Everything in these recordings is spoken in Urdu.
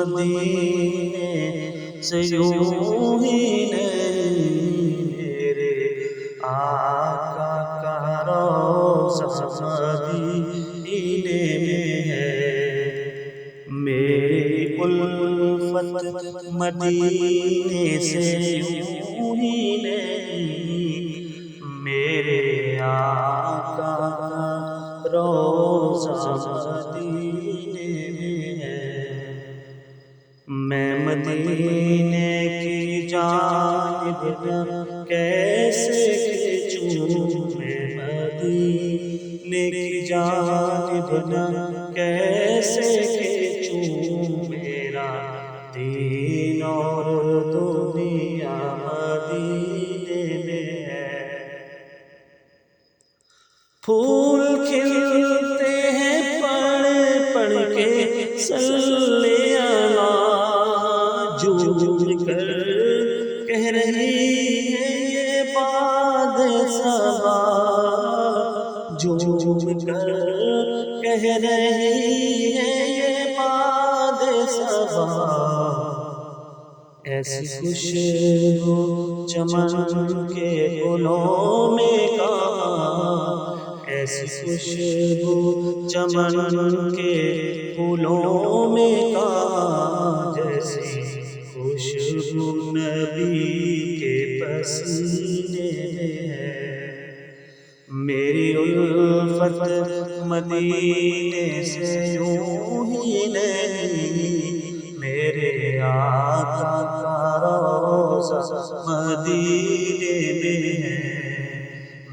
مدینے سے یوں ہی نہیں، میرے آقا کا روضہ مدینے میں ہے۔ میری الفت مدینے سے یوں ہی نہیں، میرے آقا کا روضہ مدینے میں ہے۔ میں مدینے کی جانب نہ کیسے کھینچوں، میں مدینے کی جانب نہ کیسے کھینچوں، میرا دین اور دنیا مدینے میں ہے۔ پھول کھلتے ہیں پڑھ پڑھ کے صلی اللہ، جھوم کر کہہ رہی ہے یہ باد صبا، جھوم کر کہہ رہی ہے یہ باد صبا۔ ایسی خوشبو چمن کے گلوں میں کہاں، ایسی خوشبو چمن کے پھولوں میں کہاں، جیسی خوشبو نبی کے پسینے میں ہے۔ میری الفت مدینے سے یوں ہی نہیں، میرے آقا کا روضہ مدینے میں ہے۔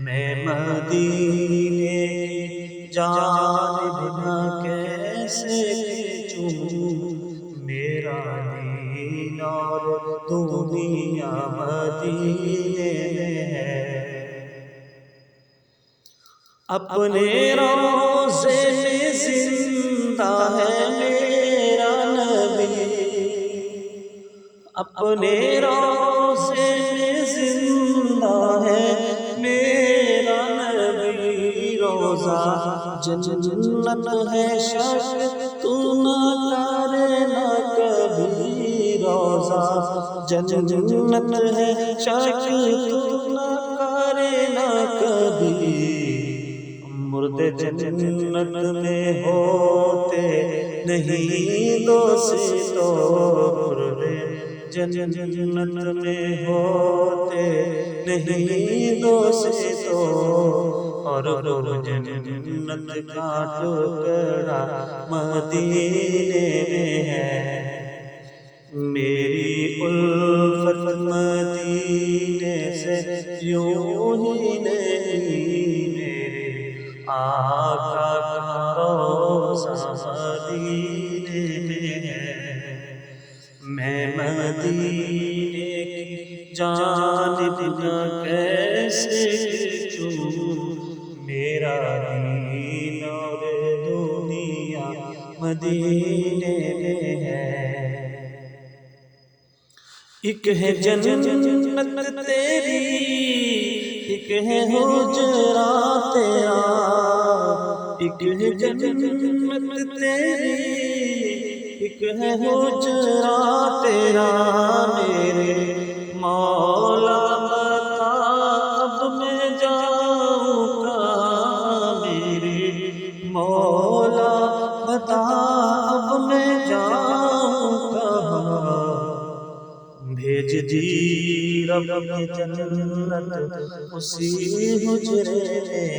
میں مدینے کی جانب نہ کیسے کھینچوں، میرا دین اور دنیا مدینے میں ہے۔ اپنے روضے میں زندہ ہے میرا نبی، اپنے روضے میں زندہ ہے میرا نبی، روضہ جنت ہے شک تو نہ کرنا کبھی، روضہ جنت ہے شک تو نہ کرنا کبھی۔ مردے جنت میں ہوتے نہیں دوستو، مردے جنت میں ہوتے نہیں دوستو، اور جنت کا ٹکڑا مدینے میں ہے۔ میری الفت مدینے سے یوں ہی نہیں، میرے آقا کا روضہ مدینے میں ہے۔ میں مدینے کی جانب نہ کیسے کھینچوں، میرا دین اور دنیا مدینے میں ہے۔ ایک ہے جنت تیری، ایک ہے حجرا تیرا، ایک ہے جنت تیری، ایک ہے حجرا تیرا، میرے مولا بتا اب میں جاؤں کہاں، میرے مولا بتا اب میں جاؤں کہاں۔ بھیج دی رب نے جنت اسی حجرے میں،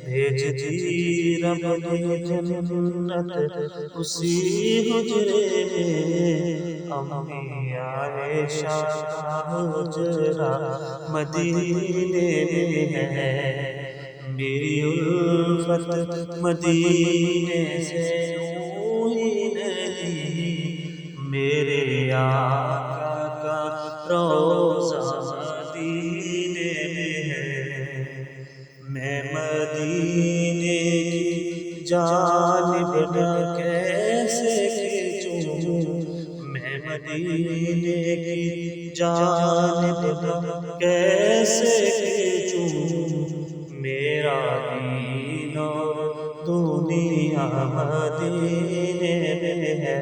بھیج دی رب نے جنت اسی حجرے میں، امی عائشہ کا حجرہ مدینے میں ہے۔ میری الفت مدینے سے یوں ہی نہیں، میرے آقا کا روضہ مدینے میں ہے۔ میں مدینے کی جانب نہ کیسے کھینچوں، میں مدینے کی جانب نہ کیسے کھینچوں، میرا دین اور دنیا مدینے میں ہے۔